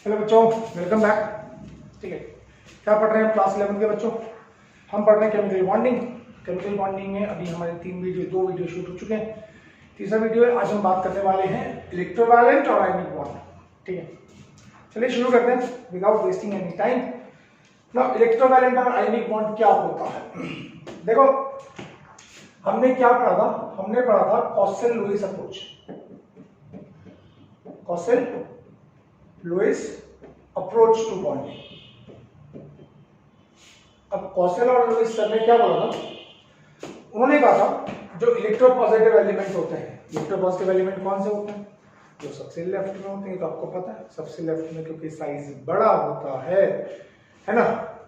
Hello बच्चों, welcome back. ठीक है, क्या पढ़ रहे हैं क्लास 11 के बच्चों? हम पढ़ रहे हैं केमिकल बॉन्डिंग। केमिकल बॉन्डिंग में अभी हमारे दो वीडियो शूट हो चुके हैं। तीसरा वीडियो है, आज हम बात करने वाले हैं इलेक्ट्रोवैलेंट और आयनिक बॉन्ड। ठीक है, चलिए शुरू करते हैं without wasting any time. Now electrovalent और आयनिक बॉन्ड क्या होता है? देखो, हमने क्या पढ़ा था? हमने पढ़ा था Kossel Lewis approach. Kossel Lewis approach to bonding. अब कॉसेल और लुईस सर ने क्या बोला था? उन्होंने कहा था जो इलेक्ट्रोपॉजिटिव एलिमेंट होते हैं, इलेक्ट्रोपॉजिटिव एलिमेंट कौन से होते हैं? जो सबसे लेफ्ट में होते हैं, तो आपको पता है सबसे लेफ्ट में, क्योंकि साइज बड़ा होता है ना,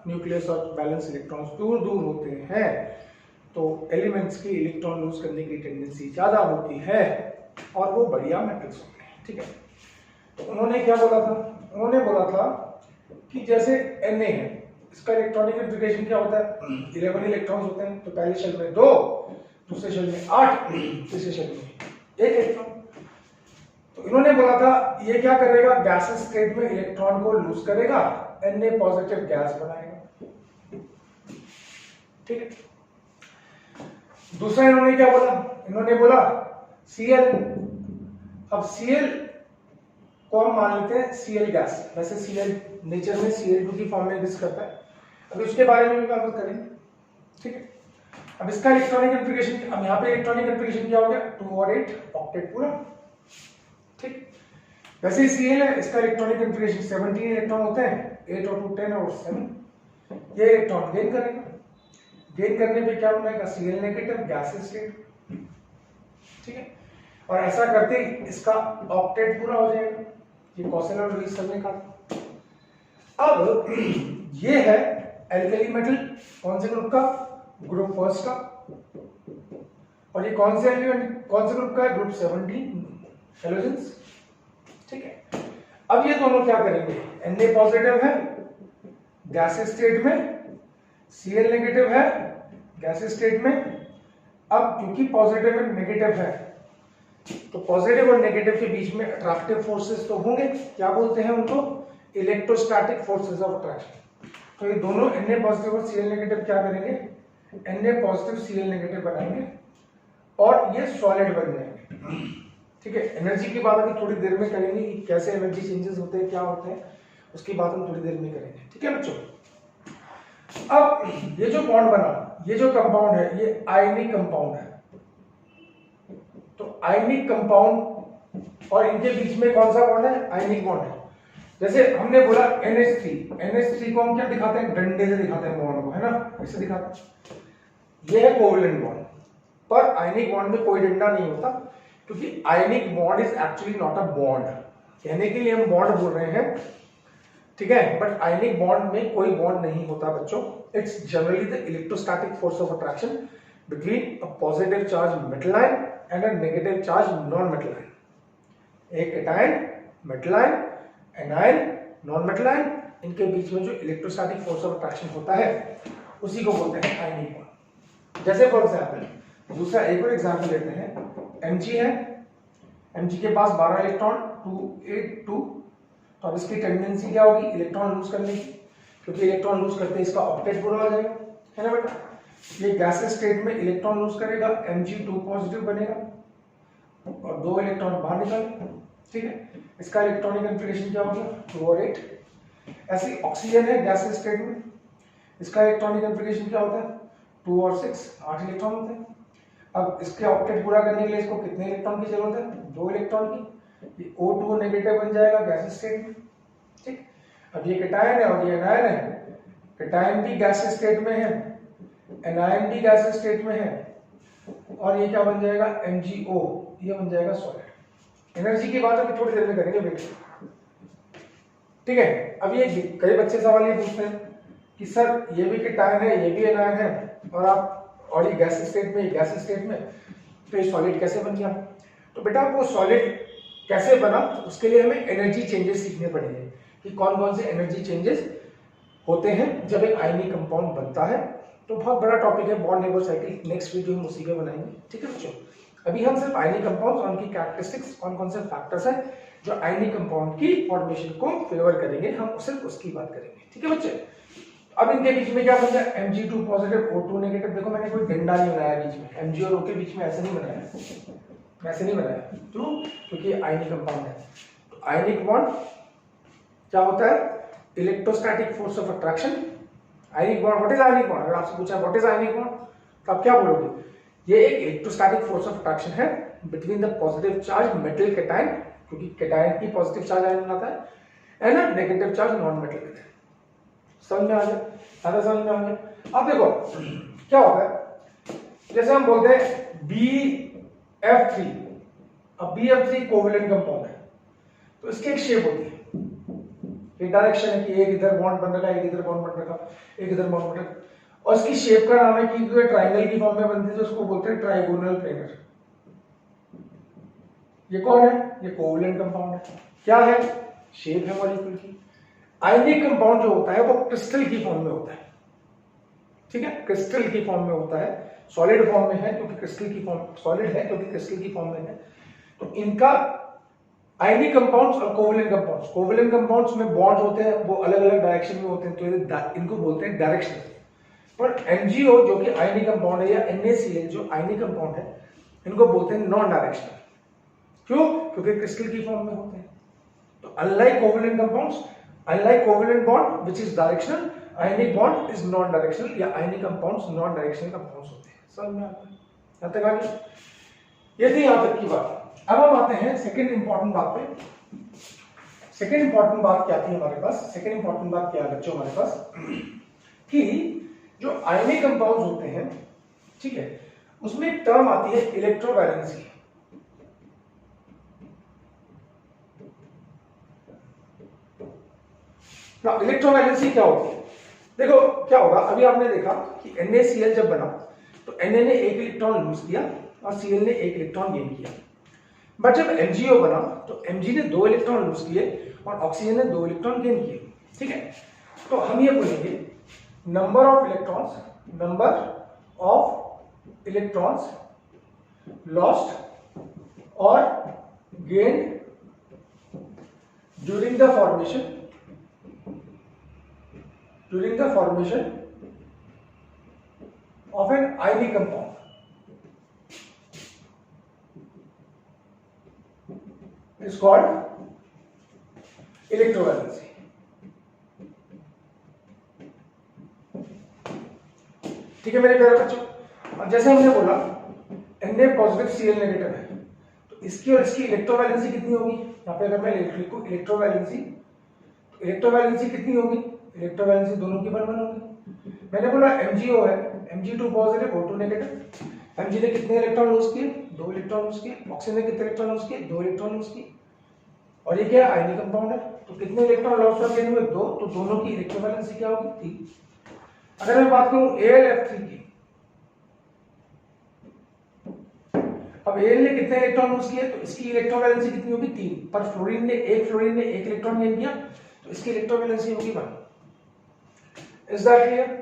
न्यूक्लियस और बैलेंस इलेक्ट्रॉन्स दूर दूर होते हैं, तो एलिमेंट्स की इलेक्ट्रॉन लूज करने की टेंडेंसी ज्यादा होती है और वो बढ़िया मैट्रिक्स होते हैं। ठीक है, तो उन्होंने क्या बोला था? उन्होंने बोला था कि जैसे Na है, इसका इलेक्ट्रॉनिक कॉन्फ़िगरेशन क्या होता है? 11 इलेक्ट्रॉन्स होते हैं, तो पहले शेल में 2, दूसरे शेल में 8, तीसरे शेल में 1 इलेक्ट्रॉन। तो इन्होंने बोला था ये क्या करेगा? गैसेस स्टेट में इलेक्ट्रॉन को लूज करेगा, Na पॉजिटिव गैस बनाएगा। ठीक है, दूसरा इन्होंने क्या बोला? इन्होंने बोला Cl। अब Cl को हम मान लेते हैं Cl गैस। वैसे Cl नेचर में Cl2 की फॉर्म में एग्जिस्ट करता है, अभी उसके बारे में भी बात करेंगे। ठीक है, अब इसका इलेक्ट्रॉनिक कॉन्फ़िगरेशन, अब यहाँ पे इलेक्ट्रॉनिक कॉन्फ़िगरेशन क्या हो गया? 2 और 8 ऑक्टेट पूरा। ठीक, वैसे ही Cl है, इसका इलेक्ट्रॉनिक कॉन्फ़िगरेशन 17 इलेक्ट्रॉन होते हैं, 8 और 2 10 और 7। ये इलेक्ट्रॉन गेन करेगा, गेन करने पे क्या बनाएगा? Cl negative gas state. ठीक है, और ऐसा करते ही इसका ऑक्टेट पूरा हो जाएगा। ये कॉसेल और लुईस सर ने कहा। अब ये है एल्कली मेटल, कौन से ग्रुप का? ग्रुप फर्स्ट का। और ये कौन से एलिमेंट, कौन से ग्रुप का है? Group 17 halogens. ठीक है, अब ये दोनों क्या करेंगे? Na पॉजिटिव है गैस स्टेट में, Cl नेगेटिव है गैस स्टेट में। अब क्योंकि पॉजिटिव और नेगेटिव है, तो पॉजिटिव और नेगेटिव के बीच में अट्रैक्टिव फोर्सेस तो होंगे। क्या बोलते हैं उनको? Electrostatic forces of attraction. तो ये दोनों Na पॉजिटिव और Cl नेगेटिव क्या करेंगे? Na पॉजिटिव Cl नेगेटिव बनाएंगे और ये सॉलिड बन जाएंगे। ठीक है, एनर्जी की बात अभी थोड़ी देर में करेंगे कि कैसे एनर्जी चेंजेस होते हैं, क्या होते हैं, उसकी बात हम थोड़ी देर में करेंगे। ठीक है बच्चों, अब ये जो बॉन्ड बना, ये जो कंपाउंड है, ये आयनिक कंपाउंड है। तो आयनिक कंपाउंड और इनके बीच में कौन सा बॉन्ड है? आयनिक बॉन्ड है। जैसे हमने बोला NH3 को हम क्या दिखाते हैं? डंडे से दिखाते हैं बॉन्ड को, है ना, ऐसे दिखाते हैं। ये है कोवैलेंट बॉन्ड, पर आयनिक बॉन्ड में कोई डंडा नहीं होता, क्योंकि आयनिक bond is actually not a bond. कहने के लिए हम बॉन्ड बोल रहे हैं, ठीक है, बट आयनिक बॉन्ड में कोई बॉन्ड नहीं होता बच्चों। It's generally the electrostatic force of attraction between a positive charge metal ion and a negative charge non metal ion. एक एटायन, metal ion, anion, non metal ion, इनके बीच में जो इलेक्ट्रोस्टैटिक फोर्स ऑफ अट्रैक्शन होता है उसी को बोलते हैं आयनिक बॉन्ड। जैसे फॉर एग्जांपल, दूसरा एक और एग्जांपल लेते हैं। Mg है, Mg के पास 12 इलेक्ट्रॉन, 2 8 2। तो अब इसकी टेंडेंसी क्या होगी? इलेक्ट्रॉन लूज करने की, क्योंकि इलेक्ट्रॉन लूज करते ही इसका ऑक्टेट पूरा हो जाएगा, है ना बेटा। ये गैस स्टेट में इलेक्ट्रॉन लूज करेगा, Mg2 पॉजिटिव बनेगा और 2 इलेक्ट्रॉन बाहर निकालेगा। ठीक है, इसका इलेक्ट्रॉनिक कॉन्फ़िगरेशन क्या होगा? 2 और 8। ऐसी ऑक्सीजन है गैस स्टेट में, इसका इलेक्ट्रॉनिक कॉन्फ़िगरेशन क्या होता है? 2 और 6, 8 इलेक्ट्रॉन होते हैं। अब इसके ऑक्टेट पूरा करने के लिए इसको कितने इलेक्ट्रॉन की जरूरत है? 2 इलेक्ट्रॉन की। ये O2 नेगेटिव बन जाएगा गैस स्टेट में। ठीक, अब ये कैटायन है और ये एनायन है। कैटायन भी गैस स्टेट में है, एनायन भी गैस स्टेट में है, और ये क्या बन जाएगा? MgO, ये बन जाएगा सॉलिड। एनर्जी की बात अभी थोड़ी देर में करेंगे बेटा। ठीक है, अब ये कई बच्चे सवाल ये पूछते हैं कि सर ये भी कैटायन है, ये भी एनायन है, और ये गैस स्टेट में, ये गैस स्टेट में, तो ये सॉलिड कैसे बन गया? तो बेटा वो सॉलिड कैसे बना, तो उसके लिए हमें एनर्जी चेंजेस सीखने पड़ेंगे कि कौन कौन से एनर्जी चेंजेस होते हैं जब एक आयनिक कंपाउंड बनता है। तो बहुत बड़ा टॉपिक है bond neighbour cycle, next video हम उसी पे बनाएंगे। ठीक है बच्चों, अभी हम सिर्फ आयनिक कंपाउंड्स और उनकी कैरेक्टरिस्टिक्स, कौन कौन से फैक्टर्स हैं, जो आयनिक कंपाउंड की फॉर्मेशन को फेवर करेंगे, हम सिर्फ उसकी बात करेंगे। ठीक है बच्चे, अब इनके बीच में क्या बन गया, Mg2 पॉजिटिव O2 नेगेटिव। देखो मैंने कोई डंडा नहीं बनाया बीच में, Mg और O के बीच में ऐसे नहीं बनाया, ऐसे नहीं बनाया, क्यों? क्योंकि आयनिक कंपाउंड है। तो आयनिक बॉन्ड क्या होता है, electrostatic force of attraction. Ionic bond, what is ionic bond? अगर आपसे पूछा व्हाट इज आयनिक बॉन्ड तो आप क्या बोलोगे? ये एक इलेक्ट्रोस्टैटिक फोर्स ऑफ अट्रैक्शन है between the positive charge metal cation, क्योंकि कैटायन की पॉजिटिव चार्ज आयन बनाता है, and negative charge non metal cation. समझ में आ गया? ज़्यादा समझ में आ गया? अब देखो क्या होता है, जैसे हम बोलते हैं BF3, अब BF3 कोवेलेंट कंपाउंड है, तो इसकी एक शेप होती है, एक डायरेक्शन है कि एक इधर बॉन्ड बन रखा है, एक इधर बॉन्ड बन रखा, एक इधर बॉन्ड बन रखा, और इसकी शेप का नाम है कि जो ट्रायंगल की फॉर्म में बनती है तो उसको बोलते हैं ट्राइगोनल प्लेनर। ये कौन है? ये कोवेलेंट कंपाउंड है। क्या है? शेप है मॉलिक्यूल की। आयनिक कंपाउंड जो होता है वो क्रिस्टल की फॉर्म में होता है। ठीक है, क्रिस्टल की फॉर्म में होता है, सॉलिड फॉर्म में है क्योंकि क्रिस्टल की फॉर्म, सॉलिड है क्योंकि क्रिस्टल की फॉर्म में है। तो इनका आयनिक कंपाउंड्स और कोवेलेंट कंपाउंड्स, कोवेलेंट कंपाउंड्स में बॉन्ड होते हैं, वो अलग अलग डायरेक्शन में होते हैं, तो इनको बोलते हैं डायरेक्शनल। पर MgO जो कि आयनिक कंपाउंड है, या NaCl जो आयनिक कंपाउंड है, इनको बोलते हैं नॉन डायरेक्शनल। क्यों? क्योंकि क्रिस्टल की फॉर्म में होते हैं। तो unlike covalent compounds, unlike covalent bond which is directional, ionic bond is non directional, या ionic compounds non directional compounds होते हैं। समझ में आता है? यहां तक आ गया? ये थी यहां तक की बात। अब हम आते हैं सेकंड इंपॉर्टेंट बात पे। सेकंड इंपॉर्टेंट बात क्या थी हमारे पास? सेकंड इंपॉर्टेंट बात क्या है बच्चों हमारे पास, कि जो आयनिक कंपाउंड्स होते हैं, ठीक है, उसमें एक टर्म आती है इलेक्ट्रोवैलेंसी। ना इलेक्ट्रोवैलेंसी क्या होती है? देखो क्या होगा, अभी आपने देखा कि NaCl जब बना तो Na ने एक इलेक्ट्रॉन लूज किया और Cl ने एक इलेक्ट्रॉन गेन किया। बट जब MgO बना तो Mg ने 2 इलेक्ट्रॉन लूज किए और ऑक्सीजन ने 2 इलेक्ट्रॉन गेन किए। ठीक है, तो हम ये बोलेंगे number of electrons, number of electrons lost और gain during the formation of an ionic compound is called electrovalency. ठीक है मेरे प्यारे बच्चों, अब जैसे हमने बोला Na पॉजिटिव Cl नेगेटिव है, तो इसकी और इसकी इलेक्ट्रोवैलेंसी कितनी होगी? यहाँ पे अगर मैं लिखूं इलेक्ट्रोवैलेंसी, तो इलेक्ट्रोवैलेंसी कितनी होगी? इलेक्ट्रोवैलेंसी दोनों की बराबर होगी। मैंने बोला MgO है, Mg2 positive O2 negative. Mg ने कितने इलेक्ट्रॉन लूज किए? 2 इलेक्ट्रॉन लूज किए। ऑक्सीजन ने कितने इलेक्ट्रॉन लूज किए? 2 इलेक्ट्रॉन लूज किए। और ये क्या है? आयनिक कंपाउंड है, तो कितने इलेक्ट्रॉन लॉस और गेन हुए? 2, तो दोनों की इलेक्ट्रोवैलेंसी क्या होगी? 3। अगर मैं बात करूं AlF3 की, अब Al ने कितने इलेक्ट्रॉन लूज किए? तो इसकी इलेक्ट्रोवैलेंसी कितनी होगी? 3। पर फ्लोरीन ने एक इलेक्ट्रॉन गेन किया, तो इसकी इलेक्ट्रोवैलेंसी होगी 1। Is that clear?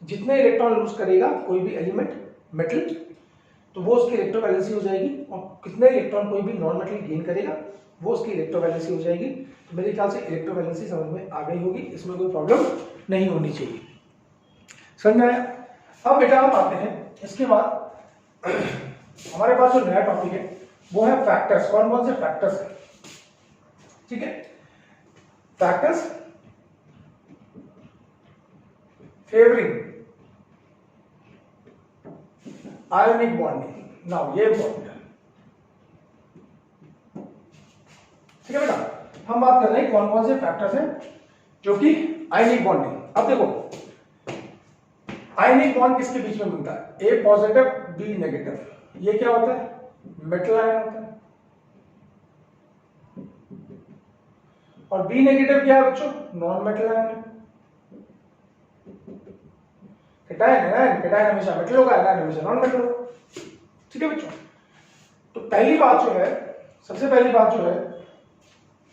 जितने इलेक्ट्रॉन लूज करेगा कोई भी एलिमेंट मेटल, तो वो उसकी इलेक्ट्रोवैलेंसी हो जाएगी, और कितने इलेक्ट्रॉन कोई भी नॉन मेटल गेन करेगा वो उसकी इलेक्ट्रोवैलेंसी हो जाएगी। तो मेरे ख्याल से इलेक्ट्रोवैलेंसी समझ में आ गई होगी, इसमें कोई प्रॉब्लम नहीं होनी चाहिए। समझ में आया? अब बेटा हम आते हैं इसके बाद हमारे पास जो नया टॉपिक है वो है फैक्टर्स। कौन कौन से फैक्टर्स है? ठीक है, factors favouring ionic bonding. Now ये इंपॉर्टेंट है, ठीक है बेटा। हम बात कर रहे हैं कौन कौन से फैक्टर्स हैं जो कि आयनिक बॉन्डिंग। अब देखो आयनिक बॉन्ड किसके बीच में बनता है? A positive B negative. ये क्या होता है? मेटल आयन होता है। और B नेगेटिव क्या है बच्चों? नॉन मेटल आयन है। कैटायन हमेशा मेटल होगा, आयन हमेशा नॉन मेटल होगा। ठीक है बच्चों, तो पहली बात जो है, सबसे पहली बात जो है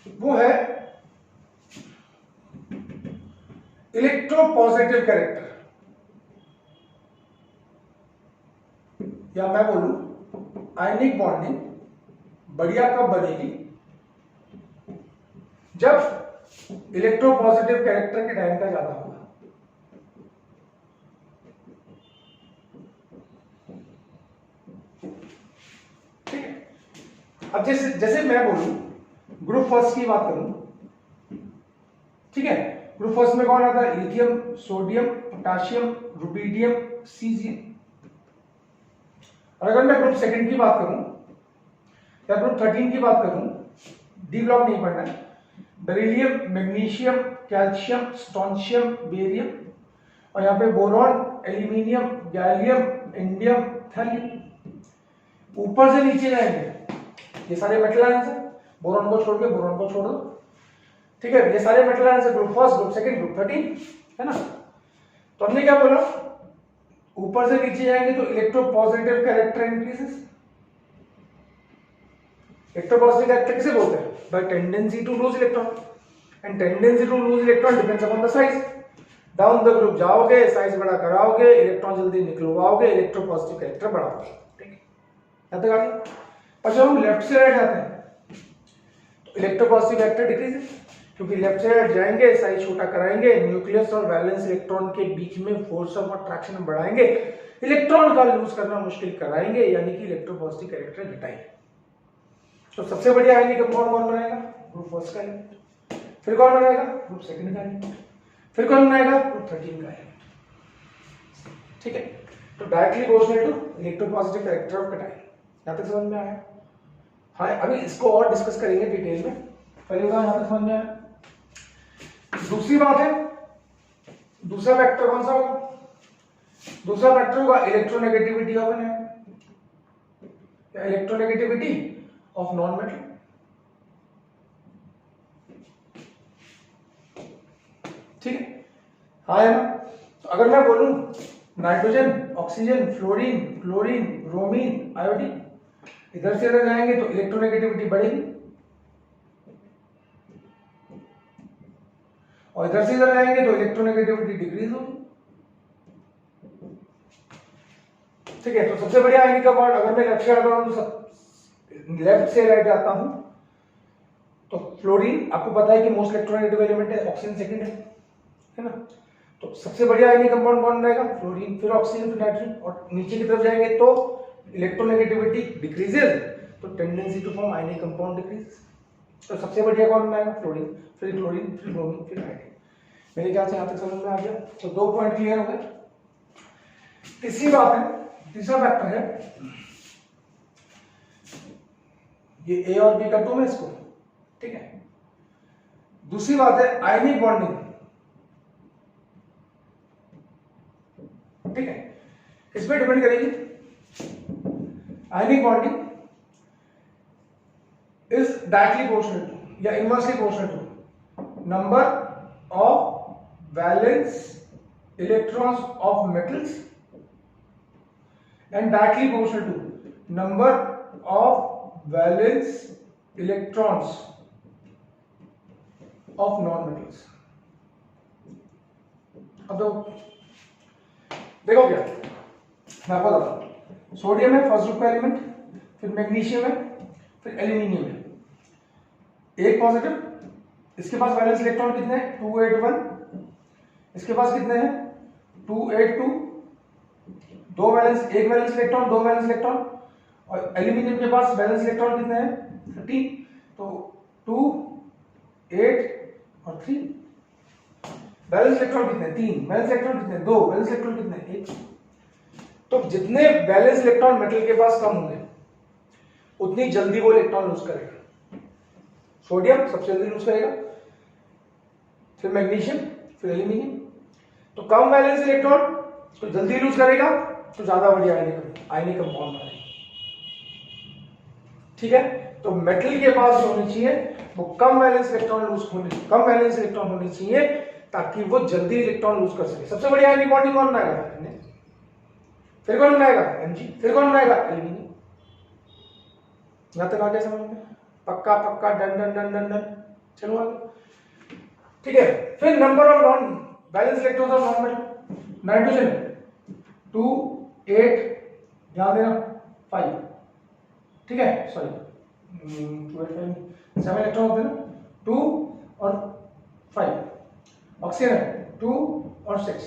वो है इलेक्ट्रोपॉजिटिव कैरेक्टर, या मैं बोलूं आयनिक बॉन्डिंग बढ़िया कब बनेगी? जब इलेक्ट्रोपॉजिटिव कैरेक्टर के टाइम का ज्यादा होगा। ठीक है, अब जैसे जैसे मैं बोलूं ग्रुप फर्स्ट की बात करूं, ठीक है, ग्रुप फर्स्ट में कौन आता है? Lithium, sodium, potassium, rubidium, caesium. और अगर मैं ग्रुप सेकंड की बात करूं या ग्रुप 13 की बात करूं, डी ब्लॉक नहीं पढ़ना है, beryllium, magnesium, calcium, strontium, barium, और यहाँ पे boron, aluminium, gallium, indium, thallium. ऊपर से नीचे जाएंगे ये सारे मेटल आयंस हैं, बोरॉन को छोड़ के, बोरॉन को छोड़ दो, ठीक है, ये सारे मेटल आयंस हैं, group first, group second, group 13, है ना। तो हमने क्या बोला, ऊपर से नीचे जाएंगे तो electropositive character increases. Electropositive character किसे बोलते हैं? By tendency to lose electron, and tendency to lose electron depends upon the size. Down the group जाओगे, साइज बड़ा कराओगे, इलेक्ट्रॉन जल्दी निकलवाओगे, इलेक्ट्रोपॉजिटिव कैरेक्टर बढ़ाओगे, ठीक है, यहां तक आ गया। पर जब हम लेफ्ट से राइट जाते हैं तो इलेक्ट्रोपॉजिटिव कैरेक्टर डिक्रीज है, क्योंकि लेफ्ट से राइट जाएंगे, साइज छोटा कराएंगे, न्यूक्लियस और वैलेंस इलेक्ट्रॉन के बीच में फोर्स ऑफ अट्रैक्शन बढ़ाएंगे, इलेक्ट्रॉन का लूज करना मुश्किल कराएंगे, यानी कि इलेक्ट्रोपॉजिटिव कैरेक्टर घटाएंगे। तो सबसे बढ़िया आयनिक कंपाउंड कौन बनाएगा? ग्रुप फर्स्ट का एलिमेंट। फिर कौन बनाएगा? ग्रुप सेकंड का एलिमेंट। फिर कौन बनाएगा? ग्रुप 13 का एलिमेंट। ठीक है, तो directly proportional to electropositive character of cation. यहां तक समझ में आया? हाँ, अभी इसको और डिस्कस करेंगे डिटेल में, पहले यहां तक समझ में आया। दूसरी बात है, दूसरा वेक्टर कौन सा होगा? दूसरा वेक्टर होगा electronegativity of anion, electronegativity of non metal. ठीक है, हाँ है ना। तो अगर मैं बोलूं nitrogen, oxygen, fluorine, chlorine, bromine, iodine, इधर से इधर जाएंगे तो इलेक्ट्रोनेगेटिविटी बढ़ेगी, और इधर से इधर जाएंगे तो इलेक्ट्रोनेगेटिविटी डिक्रीज होगी। ठीक है, तो सबसे बढ़िया आयनिक कंपाउंड, अगर मैं लेफ्ट से आता हूं तो लेफ्ट से राइट जाता हूं तो फ्लोरीन आपको पता है कि मोस्ट इलेक्ट्रोनेगेटिव एलिमेंट है, ऑक्सीजन सेकंड है ना। तो सबसे बढ़िया आयनिक कंपाउंड कौन रहेगा? फ्लोरीन, फिर ऑक्सीजन, फिर नाइट्रोजन। और नीचे की तरफ जाएंगे तो इलेक्ट्रोनेगेटिविटी डिक्रीजेस, तो tendency to form ionic compound decrease. तो सबसे बढ़िया कौन बनाएगा? फ्लोरीन, फिर क्लोरीन, फिर ब्रोमीन, फिर आयोडीन। मेरे ख्याल से यहां तक समझ में आ गया। तो 2 पॉइंट क्लियर हो गए। तीसरी बात है, तीसरा फैक्टर है, ये ए और बी कर दूं मैं इसको, ठीक है। दूसरी बात है आयनिक बॉन्डिंग, ठीक है, इस पे डिपेंड करेगी। Ionic bonding is directly proportional to या inversely proportional to number of valence electrons of metals and directly proportional to number of valence electrons of non metals. अब देखो क्या, मैं आपको बताता हूं। सोडियम है फर्स्ट ग्रुप का एलिमेंट, फिर मैग्नीशियम है, फिर एल्यूमिनियम है, एक पॉजिटिव, इसके पास वैलेंस इलेक्ट्रॉन कितने हैं? 281। इसके पास कितने हैं? 282। दो वैलेंस, एक वैलेंस इलेक्ट्रॉन, दो वैलेंस इलेक्ट्रॉन। और एल्यूमिनियम के पास वैलेंस इलेक्ट्रॉन कितने हैं? 13। तो 2, 8 और 3। वैलेंस इलेक्ट्रॉन कितने? 3। वैलेंस इलेक्ट्रॉन कितने? 2। वैलेंस इलेक्ट्रॉन कितने? 1। तो जितने वैलेंस इलेक्ट्रॉन मेटल के पास कम होंगे उतनी जल्दी वो इलेक्ट्रॉन लूज करेगा। सोडियम सबसे जल्दी लूज करेगा, फिर मैग्नीशियम, फिर एल्यूमिनियम। तो कम वैलेंस इलेक्ट्रॉन तो जल्दी लूज करेगा, तो ज्यादा बढ़िया आयनिक कंपाउंड बनेगा। ठीक है, तो मेटल के पास जो होनी चाहिए वो कम वैलेंस इलेक्ट्रॉन होनी चाहिए ताकि वो जल्दी इलेक्ट्रॉन लूज कर सके। सबसे बढ़िया आयनिक बॉन्डिंग कौन बनाएगा? फिर कौन बनाएगा? Mg। फिर कौन बनाएगा? एल्यूमिनियम। यहां तक आ गया समझ में? पक्का पक्का, done done done done done. चलो आगे। ठीक है, फिर number of non valence electrons of non metal. Nitrogen 2, 8, ध्यान देना 5, ठीक है, सॉरी 2, 8, 5, 7 इलेक्ट्रॉन होते हैं ना, 2 और 5, ऑक्सीजन है 2 और 6,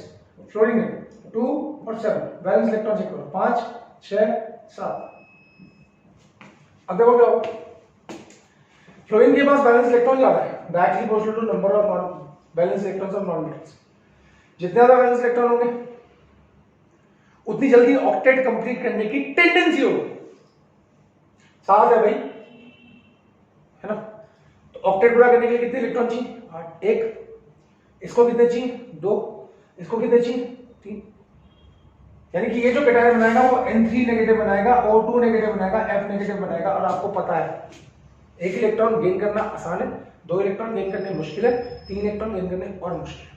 फ्लोरीन है 2 और 7, वैलेंस इलेक्ट्रॉन चेक करो 5 6 7। अब देखो क्या होगा, फ्लोरीन के पास बैलेंस इलेक्ट्रॉन ज्यादा है, directly proportional to number of non valence electrons of non metals. जितने ज्यादा बैलेंस इलेक्ट्रॉन होंगे उतनी जल्दी ऑक्टेट कंप्लीट करने की टेंडेंसी होगी। साथ है भाई, है ना? तो ऑक्टेट पूरा करने के लिए कितने इलेक्ट्रॉन चाहिए? 8। एक, इसको कितने चाहिए? 2, इसको कितने चाहिए? 3। यानी कि ये जो कैटायन बनाएगा वो N3 नेगेटिव बनाएगा, O2 नेगेटिव बनाएगा, F नेगेटिव बनाएगा। और आपको पता है एक इलेक्ट्रॉन गेन करना आसान है, 2 इलेक्ट्रॉन गेन करने मुश्किल है, 3 इलेक्ट्रॉन गेन करने और मुश्किल है।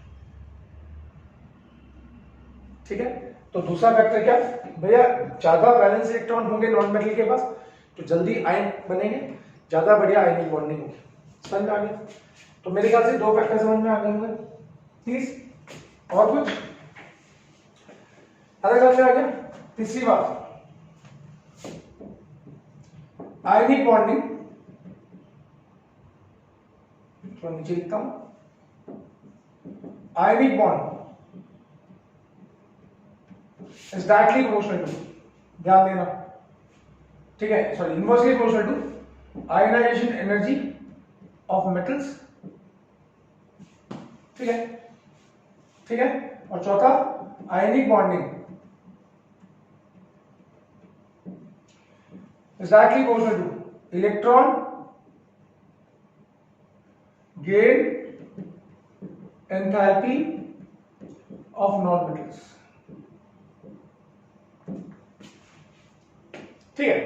ठीक है, तो दूसरा फैक्टर क्या भैया, ज्यादा बैलेंस इलेक्ट्रॉन होंगे नॉन मेटल के पास तो जल्दी आयन बनेंगे, ज्यादा बढ़िया आयनिक बॉन्डिंग होगी। समझ में आ गया? तो मेरे ख्याल से 2 फैक्टर समझ में आ गए होंगे। 30 और कुछ अलग समझ में आ गया? तीसरी बात, आयनिक बॉन्डिंग, थोड़ा नीचे लिखता हूं, ionic bond is directly proportional to, ध्यान देना, ठीक है, sorry inversely proportional to ionization energy of metals. ठीक है, ठीक है। और चौथा ionic bonding is directly proportional to electron gain enthalpy of non metals. ठीक है,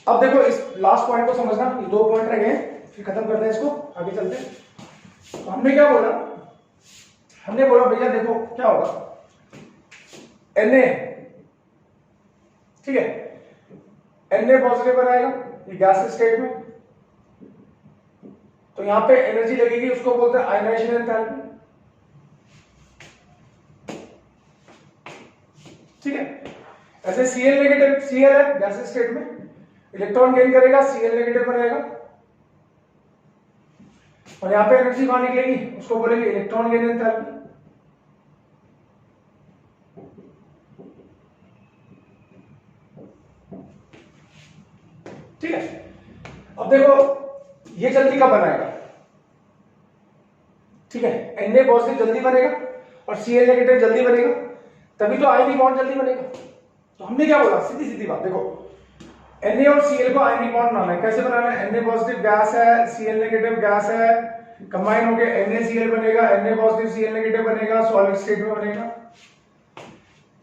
अब देखो इस लास्ट पॉइंट को समझना, ये 2 पॉइंट रह गए, फिर खत्म करते हैं इसको, आगे चलते हैं। तो हमने क्या बोला, हमने बोला भैया देखो क्या होगा, Na, ठीक है, Na पॉजिटिव बनाएगा ये गैस स्टेट में, तो यहां पे एनर्जी लगेगी, उसको बोलते हैं आयनाइजेशन एंथैल्पी। ठीक है, ऐसे Cl नेगेटिव, Cl है गैस स्टेट में, इलेक्ट्रॉन गेन करेगा, Cl नेगेटिव बनाएगा, और यहां पे एनर्जी बाहर निकलेगी, उसको बोलेंगे इलेक्ट्रॉन गेन एंथैल्पी। ठीक है, अब देखो ये जल्दी कब बनाएगा? ठीक है, Na पॉजिटिव जल्दी बनेगा और Cl नेगेटिव जल्दी बनेगा, तभी तो आयनिक बॉन्ड जल्दी बनेगा। तो हमने क्या बोला, सीधी सीधी बात, देखो Na और Cl को आयनिक बॉन्ड बनाना है। कैसे बनाना है? Na पॉजिटिव गैस है, Cl नेगेटिव गैस है, कंबाइन होके NaCl बनेगा, Na पॉजिटिव Cl नेगेटिव बनेगा, सॉलिड स्टेट में बनेगा।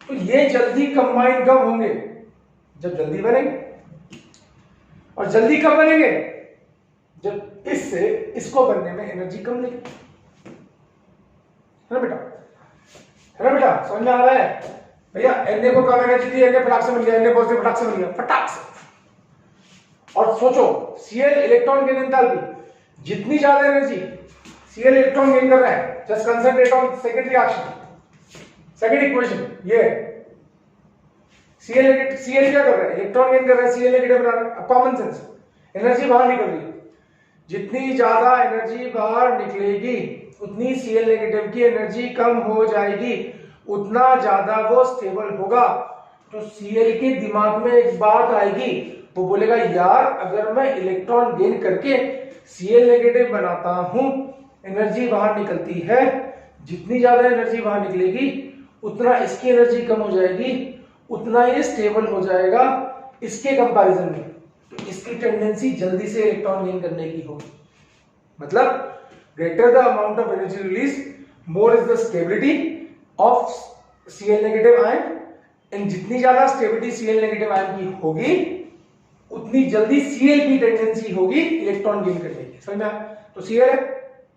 तो ये जल्दी कंबाइन कब होंगे? जब जल्दी बनेंगे। और जल्दी कब बनेंगे? जब इससे इसको बनने में एनर्जी कम लगेगी, है ना बेटा? है ना बेटा? समझ में आ रहा है भैया? Na को कम एनर्जी दी, Na फटाक से मिल गया, Na पॉजिटिव फटाक से मिल गया, फटाक से। और सोचो Cl इलेक्ट्रॉन गेन एंथैल्पी, जितनी ज्यादा एनर्जी Cl इलेक्ट्रॉन गेन कर रहा है, just concentrate on second reaction, second equation, ये Cl क्या कर रहा है? इलेक्ट्रॉन गेन कर रहा है, Cl नेगेटिव बना रहा है। कॉमन सेंस, एनर्जी बाहर निकल रही है, जितनी ज्यादा एनर्जी बाहर निकलेगी उतनी Cl नेगेटिव की एनर्जी कम हो जाएगी, उतना ज्यादा वो स्टेबल होगा। तो Cl के दिमाग में एक बात आएगी, वो बोलेगा यार अगर मैं इलेक्ट्रॉन गेन करके Cl नेगेटिव बनाता हूं, एनर्जी बाहर निकलती है, जितनी ज्यादा एनर्जी बाहर निकलेगी उतना इसकी एनर्जी कम हो जाएगी, उतना ये स्टेबल हो जाएगा इसके कंपैरिजन में। तो इसकी टेंडेंसी जल्दी से इलेक्ट्रॉन गेन करने की होगी। मतलब greater the amount of energy release, more is the stability of Cl negative ion. इन जितनी ज्यादा स्टेबिलिटी Cl नेगेटिव आयन की होगी उतनी जल्दी Cl की टेंडेंसी होगी इलेक्ट्रॉन गेन करने की। समझ में आया? तो Cl है,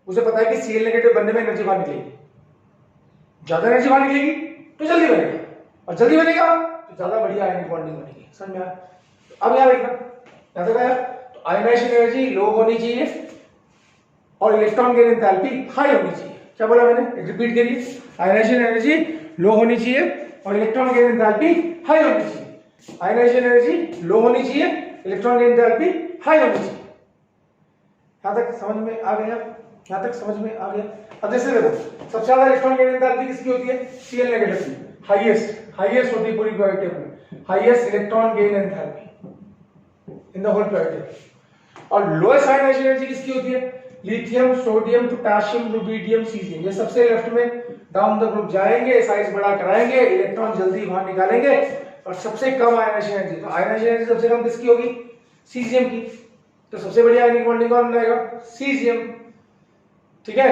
उसे पता है कि Cl नेगेटिव बनने में एनर्जी बाहर निकलेगी, ज्यादा एनर्जी बाहर निकलेगी तो जल्दी बनेगा, और जल्दी बनेगा तो ज्यादा बढ़िया आयनिक बॉन्डिंग बनेगी। समझ में आया? तो अब यार देखना, याद रखा यार, तो आयनाइजेशन एनर्जी लो होनी चाहिए और इलेक्ट्रॉन गेन एंथैल्पी हाई होनी चाहिए। क्या बोला मैंने? रिपीट करिए, आयनाइजेशन एनर्जी लो होनी चाहिए और इलेक्ट्रॉन गेन एंथैल्पी हाई होनी चाहिए। आयनाइजेशन एनर्जी लो होनी चाहिए, इलेक्ट्रॉन गेन एंथैल्पी हाई होनी चाहिए। यहां तक समझ में आ गया? यहाँ तक समझ में आ गया। अब जैसे देखो सबसे ज्यादा इलेक्ट्रॉन गेन एंथैल्पी किसकी होती है, Cl नेगेटिव की, हाईएस्ट होती है पूरी पीरियोडिक टेबल में, highest electron gain enthalpy in the whole periodic table. और लोएस्ट आयनाइजेशन एनर्जी किसकी होती है, lithium, sodium, potassium, rubidium, caesium, ये सबसे लेफ्ट में डाउन द ग्रुप जाएंगे, साइज बड़ा कराएंगे, इलेक्ट्रॉन जल्दी बाहर निकालेंगे। और सबसे कम आयनाइजेशन एनर्जी, तो आयनाइजेशन एनर्जी सबसे कम किसकी होगी, सीजियम की, तो सबसे बढ़िया आयनिक बॉन्डिंग कौन रहेगा, सीजियम, ठीक है।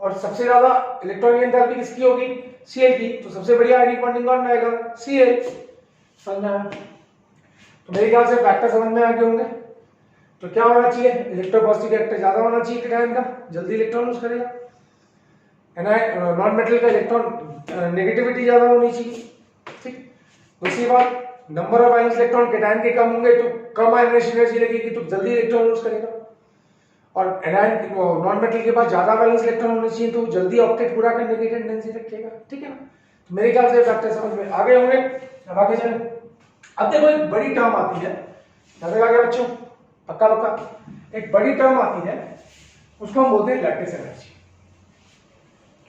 और सबसे ज्यादा इलेक्ट्रॉन गेन एंथैल्पी किसकी होगी, Cl की, तो सबसे बढ़िया आयनिक बॉन्डिंग कौन रहेगा, Cl। समझ में आया? तो मेरे ख्याल से फैक्टर समझ में आ गए होंगे। तो क्या होना चाहिए, इलेक्ट्रोपॉजिटिव कैरेक्टर ज्यादा होना चाहिए कैटायन का, जल्दी इलेक्ट्रॉन लूज करेगा, नॉन मेटल का इलेक्ट्रॉन नेगेटिविटी ज्यादा होनी चाहिए, ठीक। दूसरी बात, number of ions electron cation के कम होंगे तो कम आयनाइजेशन एनर्जी लगेगी, तो जल्दी इलेक्ट्रॉन लूज करेगा। और एनायन नॉन मेटल के पास ज्यादा वैलेंस इलेक्ट्रॉन होने चाहिए, तो जल्दी ऑक्टेट पूरा करने की टेंडेंसी रखेगा, ठीक है ना। तो मेरे ख्याल से फैक्टर समझ में आ गए होंगे। अब आगे चलें। अब देखो एक बड़ी टर्म आती है, याद आ गया बच्चों, पक्का पक्का, एक बड़ी टर्म आती है, उसको हम बोलते हैं लैटिस एनर्जी।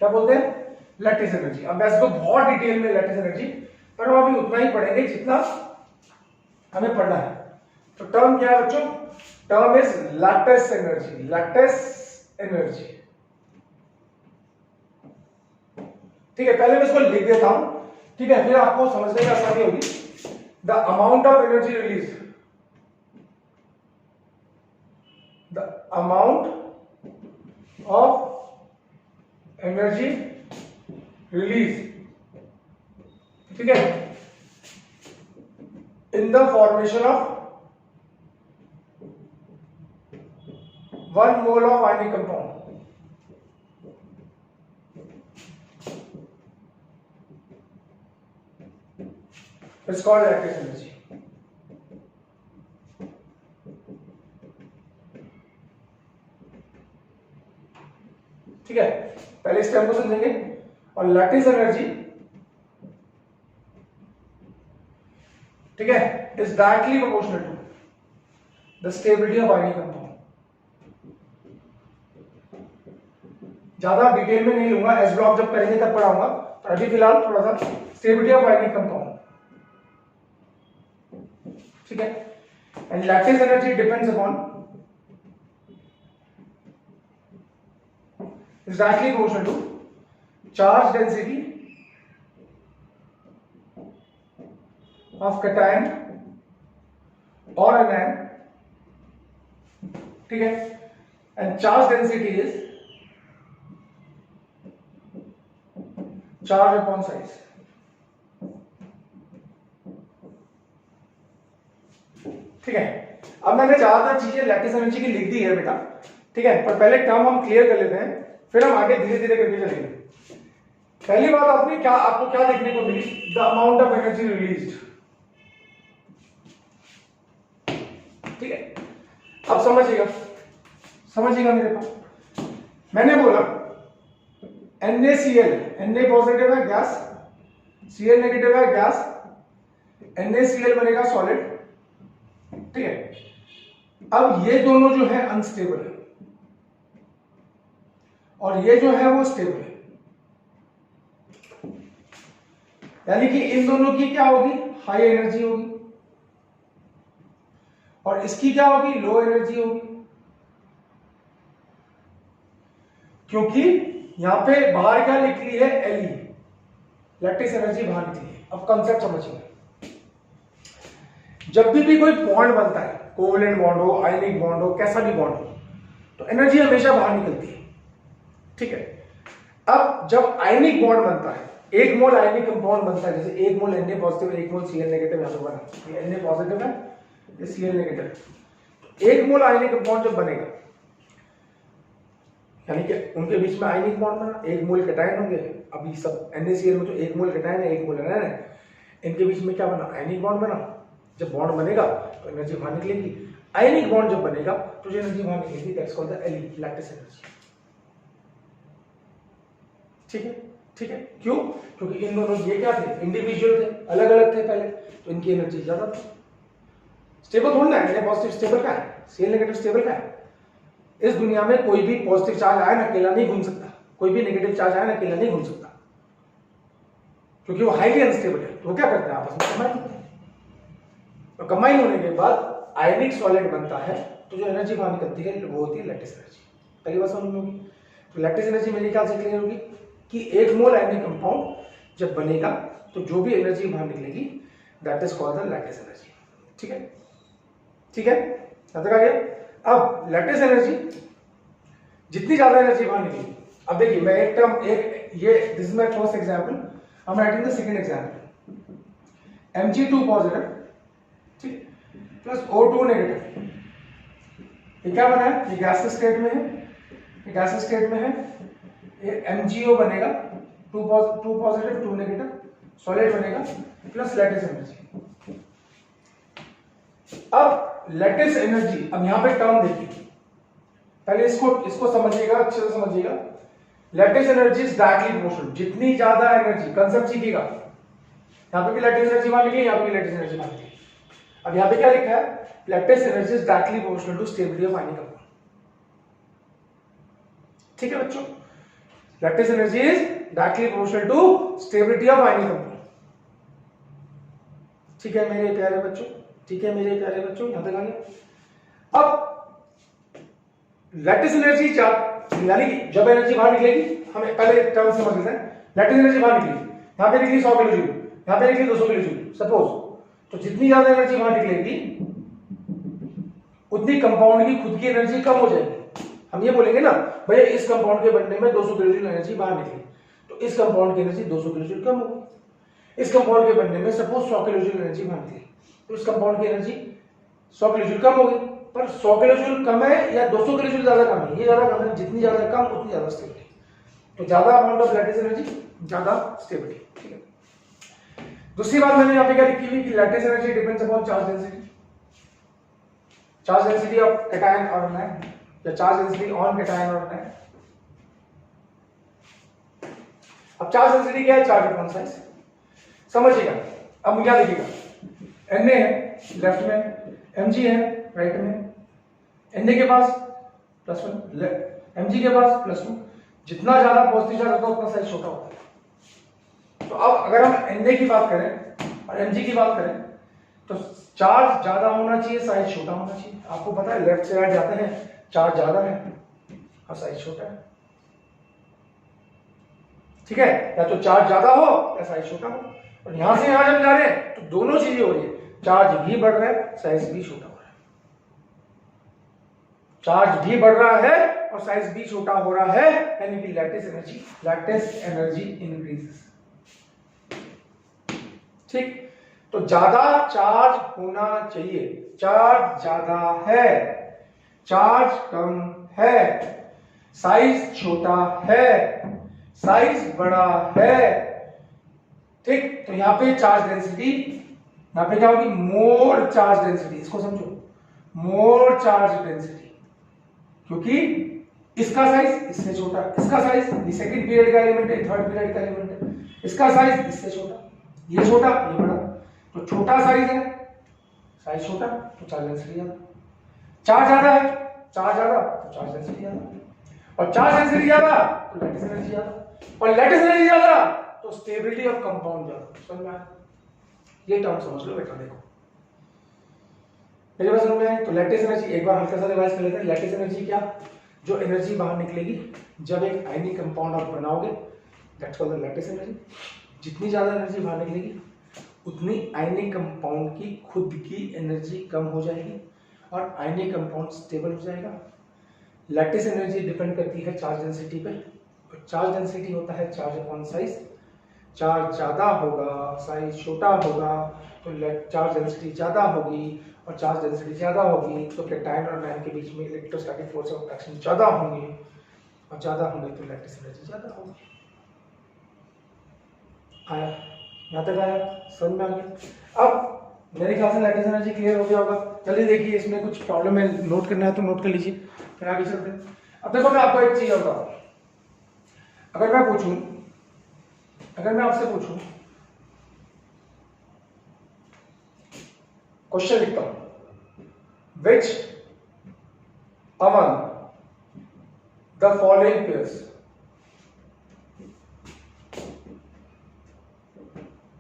क्या बोलते हैं, लैटिस एनर्जी। अब वैसे तो बहुत डिटेल में लैटिस एनर्जी, पर हम अभी उतना ही पढ़ेंगे जितना हमें पढ़ना है। तो टर्म क्या है बच्चों, term is lattice energy, lattice energy, ठीक है। पहले मैं इसको लिख देता हूं, ठीक है, फिर आपको समझने में आसानी होगी। The amount of energy release, the amount of energy release, ठीक है, in the formation of 1 mole of ionic compound, it's called lactic energy, ठीक है। पहले इस टर्म को समझेंगे। और लैटिस एनर्जी, ठीक है, is directly proportional to the stability of ionic compound. ज्यादा डिटेल में नहीं लूंगा, एस ब्लॉक जब करेंगे तब पढ़ाऊंगा, तो अभी फिलहाल थोड़ा सा स्टेबिलिटी ऑफ आयनिक कंपाउंड, ठीक है। And lattice energy depends upon, is directly proportional to charge density of cation or anion, ठीक है। and charge density is charge upon size, ठीक है। अब मैंने ज्यादातर चीजें लैटिस एनर्जी की लिख दी है बेटा, ठीक है, पर पहले टर्म हम क्लियर कर लेते हैं, फिर हम आगे धीरे धीरे करके चलेंगे। पहली बात आपने क्या, आपको क्या देखने को मिली, the amount of energy released, ठीक है। अब समझिएगा मेरे पास, मैंने बोला NaCl, Na पॉजिटिव है गैस, Cl नेगेटिव है गैस, NaCl बनेगा सॉलिड, ठीक है। अब ये दोनों जो है अनस्टेबल है और ये जो है वो स्टेबल है, यानी कि इन दोनों की क्या होगी, हाई एनर्जी होगी, और इसकी क्या होगी, लो एनर्जी होगी, क्योंकि यहां पे बाहर क्या लिख ली है, Li, लैटिस एनर्जी बाहर निकली है। अब कंसेप्ट समझिए, जब भी कोई बॉन्ड बनता है, कोवेलेंट बॉन्ड हो, आयनिक बॉन्ड हो, कैसा भी बॉन्ड हो, तो एनर्जी हमेशा बाहर निकलती है, ठीक है। अब जब आयनिक बॉन्ड बनता है, एक मोल आयनिक कंपाउंड बनता है, जैसे एक मोल Na पॉजिटिव है, एक मोल Cl नेगेटिव, यहां पे बना, ये Na पॉजिटिव है, ये Cl नेगेटिव, एक मोल आयनिक कंपाउंड जब बनेगा, यानी कि उनके बीच में आयनिक बॉन्ड बना, एक मोल कैटायन होंगे। अभी सब NaCl में तो एक मोल कैटायन है, एक मोल एनायन है, इनके बीच में क्या बना, आयनिक बॉन्ड बना। जब बॉन्ड बनेगा तो एनर्जी बाहर निकलेगी, आयनिक बॉन्ड जब बनेगा तो जो एनर्जी बाहर निकलेगी, that's called the Li, lattice energy, ठीक है, ठीक है। क्यों, क्योंकि इन दोनों ये क्या थे, इंडिविजुअल थे, अलग अलग थे पहले, तो इनकी एनर्जी ज्यादा थी। स्टेबल थोड़ा ना है, पॉजिटिव स्टेबल का है, Cl नेगेटिव स्टेबल का है, इस दुनिया में कोई भी पॉजिटिव चार्ज आया ना अकेला नहीं घूम सकता, कोई भी नेगेटिव चार्ज आया ना अकेला नहीं घूम सकता, क्योंकि वो हाईली अनस्टेबल है। तो वो क्या करते हैं, आपस में कंबाइन होते हैं, और कंबाइन होने के बाद आयनिक सॉलिड बनता है, तो जो एनर्जी बाहर निकलती है वो होती है लैटिस एनर्जी। पहली बात समझ में होगी। तो लैटिस एनर्जी मेरे ख्याल से क्लियर होगी कि एक मोल आयनिक कंपाउंड जब बनेगा तो जो भी एनर्जी बाहर निकलेगी that is called the lattice energy. ठीक है, ठीक है, समझ आ गया। अब लैटिस एनर्जी जितनी ज्यादा एनर्जी बाहर निकलेगी, अब देखिए मैं एक टर्म एक ये this is my first example, I am writing the second example. Mg2 positive, ठीक, प्लस O2 नेगेटिव, ये क्या बना है, ये गैस स्टेट में है, ये गैस स्टेट में है, ये MgO बनेगा, 2 पॉजिटिव 2 नेगेटिव, सॉलिड बनेगा, प्लस लैटिस एनर्जी। अब लैटिस एनर्जी, अब यहां पे टर्म देखिए, पहले इसको समझिएगा, अच्छे से समझिएगा। Lattice energy is directly proportional, जितनी ज्यादा एनर्जी, कंसेप्ट सीखिएगा, यहां पे भी लैटिस एनर्जी मान लीजिए, यहां पे भी लैटिस एनर्जी मान लीजिए। अब यहां पे क्या लिखा है, lattice energy is directly proportional to stability of ionic compound. ठीक है बच्चों, lattice energy is directly proportional to stability of ionic compound. ठीक है मेरे प्यारे बच्चों, ठीक है मेरे प्यारे बच्चों, यहां तक आ गया। अब लैटिस एनर्जी यानी कि जब एनर्जी बाहर निकलेगी, हमें पहले टर्म समझ लेते हैं। लैटिस एनर्जी बाहर निकलेगी, यहां पे निकली 100 किलो जूल, यहां पे निकली 200 किलो जूल सपोज, तो जितनी ज्यादा एनर्जी बाहर निकलेगी उतनी कंपाउंड की खुद की एनर्जी कम हो जाएगी। हम ये बोलेंगे ना भैया इस कंपाउंड के बनने में 200 किलो जूल एनर्जी बाहर निकली, तो इस कंपाउंड की एनर्जी 200 किलो जूल कम होगी। इस कंपाउंड के बनने में सपोज 100 किलो जूल एनर्जी बाहर निकली, तो इस कंपाउंड की एनर्जी 100 किलो जूल कम होगी। पर 100 किलो जूल कम है या 200 किलो जूल ज्यादा कम है, ये ज्यादा कम है, जितनी ज्यादा कम उतनी ज्यादा स्टेबिलिटी, तो ज्यादा अमाउंट ऑफ लैटिस एनर्जी ज्यादा स्टेबिलिटी। ठीक है, दूसरी बात मैंने यहां पे क्या लिखी हुई कि lattice energy depends upon charge density, charge density of cation और एनायन, या चार्ज डेंसिटी ऑन कैटायन और एनायन। अब चार्ज डेंसिटी क्या है, चार्ज अपॉन साइज, समझिएगा। अब क्या लिखिएगा, Na है लेफ्ट में, Mg है राइट में, Na के पास +1, Mg के पास +2, जितना ज्यादा पॉजिटिव चार्ज होता है उतना साइज छोटा होता है। तो अब अगर हम Na की बात करें और Mg की बात करें, तो चार्ज ज्यादा होना चाहिए, साइज छोटा होना चाहिए। आपको पता है लेफ्ट से राइट जाते हैं, चार्ज ज्यादा है और साइज छोटा है। ठीक है, या तो चार्ज ज्यादा हो या साइज छोटा हो। और यहां से यहां जब जा रहे हैं तो दोनों चीजें हो रही है, चार्ज भी बढ़ रहा है, साइज भी छोटा हो रहा है। चार्ज भी बढ़ रहा है और साइज भी छोटा हो रहा है, यानी कि लैटिस एनर्जी इंक्रीजेस। ठीक, तो ज्यादा चार्ज होना चाहिए, चार्ज ज्यादा है, चार्ज कम है, साइज छोटा है, साइज बड़ा है। ठीक, तो यहां पे चार्ज डेंसिटी, यहां पे क्या होगी, मोर चार्ज डेंसिटी, इसको समझो, मोर चार्ज डेंसिटी, क्योंकि इसका साइज इससे छोटा, इसका साइज ये सेकंड पीरियड का एलिमेंट है, थर्ड पीरियड का एलिमेंट है, इसका साइज इससे छोटा, ये छोटा ये बड़ा, तो छोटा साइज है, साइज छोटा, तो चार्ज डेंसिटी ज्यादा, चार्ज ज्यादा है, चार्ज ज्यादा तो चार्ज डेंसिटी ज्यादा, और चार्ज डेंसिटी ज्यादा तो लैटिस एनर्जी ज्यादा, और लैटिस एनर्जी ज्यादा तो स्टेबिलिटी ऑफ कंपाउंड ज्यादा। समझ में आया? ये टर्म समझ लो बेटा, देखो मेरे पास समझ में है। तो लैटिस एनर्जी एक बार हल्का सा रिवाइज कर लेते हैं। लैटिस एनर्जी क्या, जो एनर्जी बाहर निकलेगी जब एक आयनिक कंपाउंड आप बनाओगे, that's called the lattice energy. जितनी ज्यादा एनर्जी बाहर निकलेगी उतनी आयनिक कंपाउंड की खुद की एनर्जी कम हो जाएगी और आयनिक कंपाउंड स्टेबल हो जाएगा। लैटिस एनर्जी डिपेंड करती है चार्ज डेंसिटी पे, और चार्ज डेंसिटी होता है चार्ज अपॉन साइज। चार्ज ज्यादा होगा, साइज छोटा होगा, तो चार्ज डेंसिटी ज्यादा होगी, और चार्ज डेंसिटी ज्यादा होगी तो कैटायन और आयन के बीच में इलेक्ट्रोस्टैटिक फोर्स ऑफ अट्रैक्शन ज्यादा होंगे, और ज्यादा होंगे तो लैटिस एनर्जी ज्यादा होगी। आया, यहाँ तक आया, समझ में आ गया? अब मेरे ख्याल से लैटिस एनर्जी क्लियर हो गया होगा। चलिए देखिए, इसमें कुछ प्रॉब्लम है, नोट करना है तो नोट कर लीजिए, फिर आगे चलते हैं। अब देखो मैं आपको एक चीज बताऊं, अगर मैं पूछूं, अगर मैं आपसे पूछूं, क्वेश्चन लिखता हूं, which among the following pairs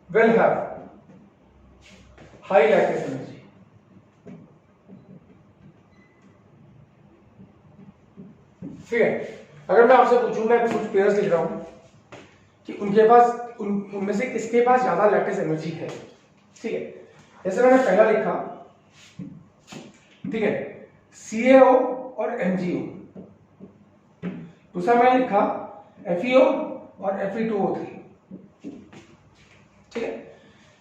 will have high lattice energy. ठीक है, अगर मैं आपसे पूछूं, मैं कुछ पेयर्स लिख रहा हूं कि उनके पास उनमें से किसके पास ज्यादा लैटिस एनर्जी है। ठीक है, जैसे मैंने पहला लिखा, ठीक है, CaO और MgO। दूसरा मैंने लिखा FeO और Fe2O3। ठीक है,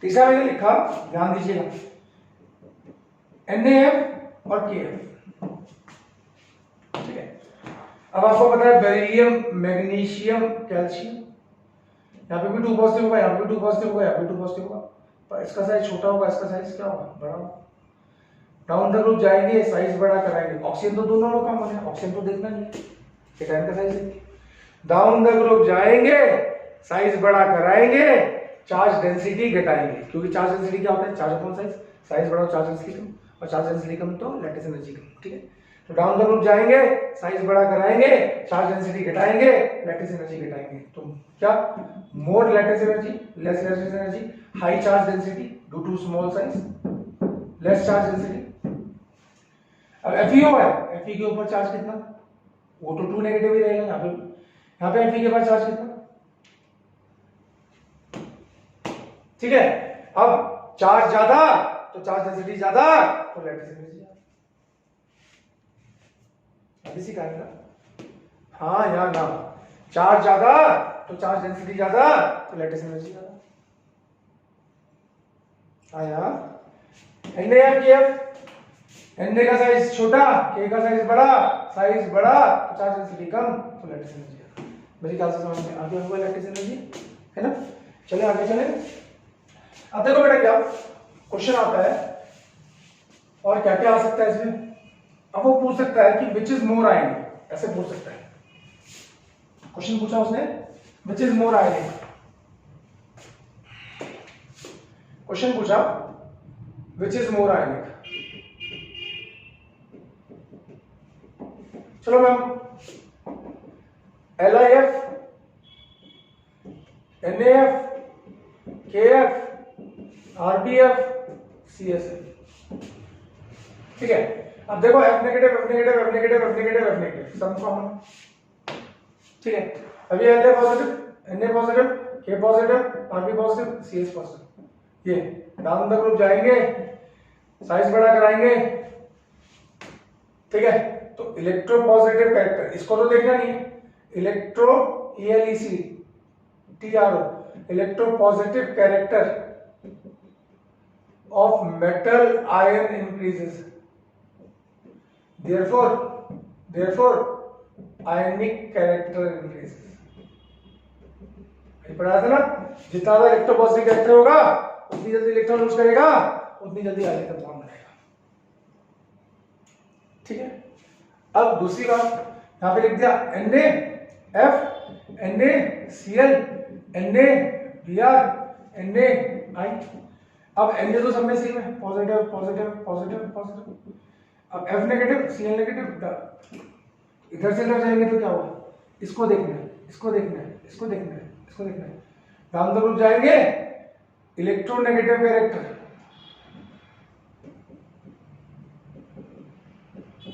तीसरा मैंने लिखा, ध्यान दीजिएगा, NaF और KF। ठीक है, अब आपको पता है बेरिलियम, मैग्नीशियम, कैल्शियम, यहाँ पे भी 2 पॉजिटिव होगा, यहाँ पे भी 2 पॉजिटिव होगा, यहाँ पे 2 पॉजिटिव होगा, पर इसका साइज छोटा होगा, इसका साइज क्या होगा, बड़ा होगा। डाउन द ग्रुप जाएंगे, साइज बड़ा कराएंगे। ऑक्सीजन तो दोनों में कम है, ऑक्सीजन तो देखना नहीं, केटायन का साइज देखिए। डाउन द ग्रुप जाएंगे, साइज बड़ा कराएंगे, चार्ज डेंसिटी घटाएंगे, क्योंकि चार्ज डेंसिटी क्या होता है, चार्ज अपॉन साइज, साइज बड़ा चार्ज डेंसिटी कम, और चार्ज डेंसिटी कम तो लैटिस एनर्जी कम। ठीक है, तो डाउन द ग्रुप जाएंगे, साइज बड़ा कराएंगे, चार्ज डेंसिटी घटाएंगे, लैटिस एनर्जी घटाएंगे। तो क्या, more lattice energy, less lattice energy, high charge density due to small size, less charge density. अब FeO है, Fe के ऊपर चार्ज कितना, वो तो 2 नेगेटिव ही रहेगा। यहाँ पे Fe के पास चार्ज कितना, ठीक है। अब चार्ज ज्यादा तो चार्ज डेंसिटी ज्यादा तो लैटिस एनर्जी ज्यादा। अभी सिखाया ना, हाँ या ना, चार्ज ज्यादा तो चार्ज डेंसिटी ज्यादा तो लैटिस एनर्जी ज्यादा। आया NaF KF, Na का साइज छोटा, K का साइज बड़ा, साइज बड़ा तो चार्ज डेंसिटी कम तो लैटिस एनर्जी ज्यादा। मेरी ख्याल से समझ में आ गया होगा लैटिस एनर्जी, है ना। चले आगे चले। अब देखो बेटा क्या क्वेश्चन आता है और क्या क्या आ सकता है इसमें। अब वो पूछ सकता है कि विच इज मोर आयनिक, ऐसे पूछ सकता है। क्वेश्चन पूछा उसने, which is more ionic. Question पूछा विच इज मोर आयनिक। चलो ma'am, LiF, NaF, KF, RBF, CSF। ठीक है, अब देखो F negative, F negative, F negative, F negative, F negative, सब कॉमन। ठीक है, अभी Na positive, Na positive, K positive, RB positive, CS positive. ये डाउन द ग्रुप जाएंगे, साइज बड़ा कराएंगे। ठीक है, तो इलेक्ट्रो पॉजिटिव कैरेक्टर, इसको तो देखना नहीं है। Electro ELEC TRO, electro positive character of metal ion increases, therefore ionic character increases। ये पढ़ा था ना, जितना ज्यादा इलेक्ट्रोपॉजिटिव कैरेक्टर होगा उतनी जल्दी इलेक्ट्रॉन लूज करेगा, उतनी जल्दी आयनिक का बॉन्ड बनेगा। ठीक है, अब दूसरी बात यहां पे लिख दिया NaF, NaCl, NaBr, NaI। अब Na तो सब में सेम है, पॉजिटिव पॉजिटिव पॉजिटिव पॉजिटिव। अब F नेगेटिव, Cl नेगेटिव, इधर से इधर जाएंगे तो क्या होगा, इसको देखना है, इसको देखना है, इसको देखना है, इसको देखना है। डाउन द ग्रुप जाएंगे, electronegative character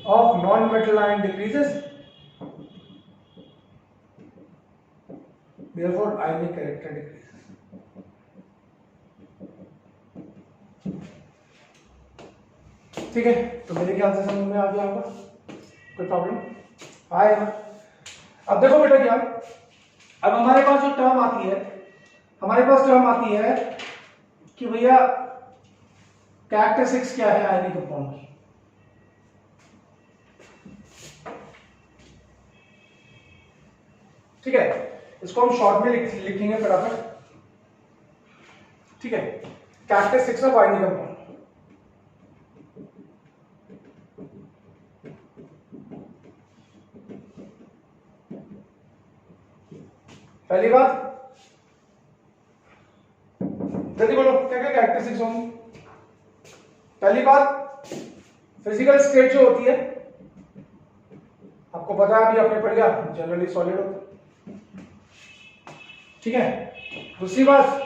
of non-metal ion decreases, therefore ionic character decreases। ठीक है, तो मेरे ख्याल से समझ में आ गया होगा, कोई प्रॉब्लम आए ना। अब देखो बेटा क्या, अब हमारे पास जो टर्म आती है, हमारे पास टर्म आती है कि भैया कैरेक्टरिस्टिक्स क्या है आयनिक कंपाउंड की। ठीक है, इसको हम शॉर्ट में लिखेंगे फटाफट। ठीक है, कैरेक्टरिस्टिक्स ऑफ आयनिक कंपाउंड। पहली बात, जल्दी बोलो क्या क्या कैरेक्टरिस्टिक्स होंगी। पहली बात, फिजिकल स्टेट जो होती है, आपको पता है, अभी आपने पढ़ लिया, जनरली सॉलिड होते, ठीक है। दूसरी बात,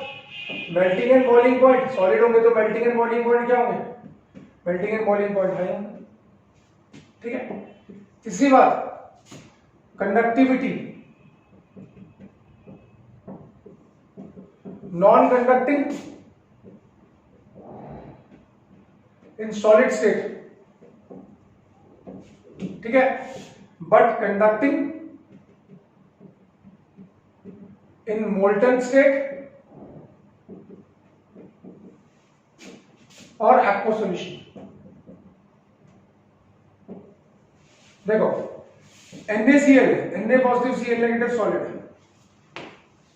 melting and boiling point, solid होंगे तो मेल्टिंग एंड बॉइलिंग पॉइंट क्या होंगे, मेल्टिंग एंड बॉइलिंग पॉइंट है, ठीक है। तीसरी बात, conductivity, non conducting in solid state, ठीक है, but conducting in molten state और एक्वा सॉल्यूशन। देखो NaCl है, Na positive Cl negative solid है,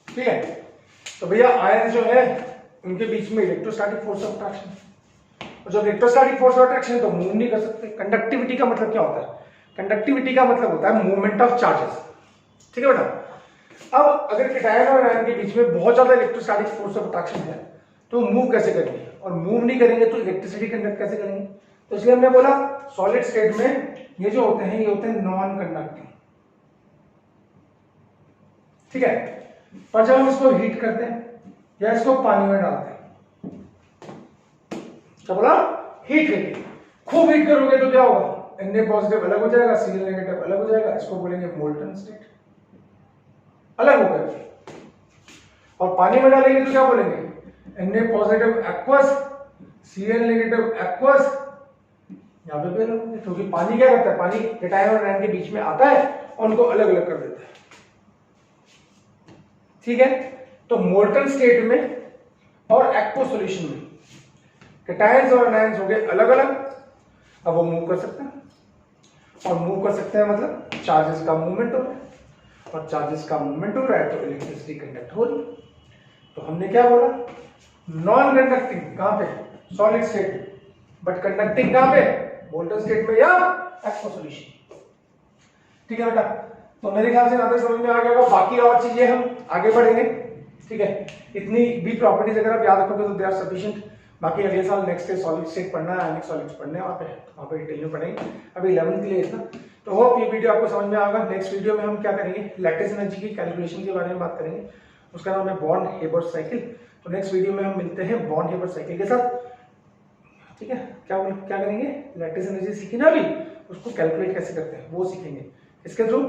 ठीक है। तो भैया आयन जो है उनके बीच में इलेक्ट्रोस्टैटिक फोर्स ऑफ अट्रैक्शन, और जब इलेक्ट्रोस्टैटिक फोर्स ऑफ अट्रैक्शन तो मूव नहीं कर सकते। कंडक्टिविटी का मतलब क्या होता है, कंडक्टिविटी का मतलब होता है मूवमेंट ऑफ चार्जेस, ठीक है बेटा। अब अगर कैटायन और आयन के बीच में बहुत ज्यादा इलेक्ट्रोस्टैटिक फोर्स ऑफ अट्रैक्शन है तो मूव कैसे करेंगे, और मूव नहीं करेंगे तो इलेक्ट्रिसिटी कंडक्ट कैसे करेंगे। तो इसलिए हमने बोला सॉलिड स्टेट में ये जो होते हैं ये होते हैं नॉन कंडक्टिंग, ठीक है। पर जब हम इसको हीट करते हैं या इसको पानी में डालते हैं, क्या बोला, हीट करेंगे, खूब हीट करोगे तो क्या होगा, Na पॉजिटिव अलग हो जाएगा, Cl नेगेटिव अलग हो जाएगा, इसको बोलेंगे मोल्टन स्टेट, अलग हो गया। और पानी में डालेंगे तो क्या बोलेंगे, Na positive aqueous, Cl negative aqueous, यहां पे फिर क्योंकि पानी क्या करता है, पानी कैटायन और आयन के बीच में आता है और उनको अलग अलग कर देता है, ठीक है। तो मोल्टन स्टेट में और एक्वा सॉल्यूशन में कैटायंस और आयंस हो गए अलग अलग, अब वो मूव कर सकते हैं, और मूव कर सकते हैं मतलब चार्जेस का मूवमेंट हो रहा है, और चार्जेस का मूवमेंट हो रहा है तो इलेक्ट्रिसिटी कंडक्ट हो रही है। तो हमने क्या बोला, नॉन कंडक्टिंग कहां पे, सॉलिड स्टेट में, बट कंडक्टिंग कहां पे, मोल्टन स्टेट में या एक्वा सॉल्यूशन, ठीक है बेटा। तो मेरे ख्याल से यहाँ तक समझ में आ गया होगा, बाकी और चीजें हम आगे बढ़ेंगे, ठीक है। इतनी भी प्रॉपर्टीज अगर आप याद रखोगे तो दे आर सफिशिएंट। बाकी अगले साल नेक्स्ट सॉलिड स्टेट पढ़ना है, आयनिक सॉलिड्स पढ़ने हैं, वहाँ पे डिटेल में पढ़ेंगे। अभी 11th के लिए इतना। तो होप ये वीडियो आपको समझ में आएगा। नेक्स्ट वीडियो में हम क्या करेंगे, लैटिस एनर्जी की कैलकुलेशन के बारे में बात करेंगे, उसका नाम है बॉर्न-हेबर साइकिल। तो नेक्स्ट वीडियो में हम मिलते हैं बॉर्न-हेबर साइकिल के साथ, ठीक है। क्या करेंगे, लैटिस एनर्जी सीखी ना अभी, उसको कैलकुलेट कैसे करते हैं वो सीखेंगे, इसके थ्रू,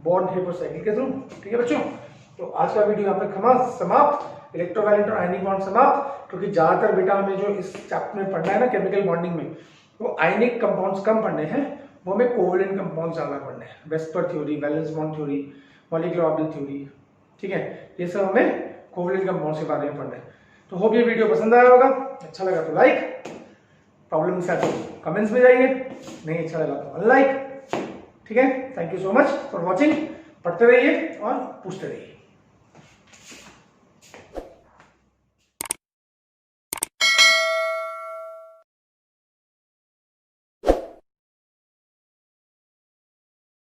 बॉर्न-हेबर साइकिल के थ्रू, ठीक है बच्चों। तो आज का वीडियो यहाँ पे समाप्त, इलेक्ट्रोवैलेंट और आयनिक बॉन्ड समाप्त। क्योंकि ज्यादातर बेटा हमें जो इस चैप्टर में पढ़ना है ना केमिकल बॉन्डिंग में, वो आयनिक कंपाउंड्स कम पढ़ने हैं, वो हमें कोवैलेंट कंपाउंड्स ज्यादा पढ़ने हैं, VSEPR theory, valence bond theory, molecular orbital theory, ठीक है। ये सब हमें कोवैलेंट कंपाउंड्स के बारे में पढ़ना है। तो होप ये वीडियो पसंद आया होगा, अच्छा लगा तो लाइक, प्रॉब्लम्स है तो कमेंट्स में जाइए, नहीं अच्छा लगा तो अनलाइक, ठीक है। Thank you so much for watching. पढ़ते रहिए और पूछते रहिए।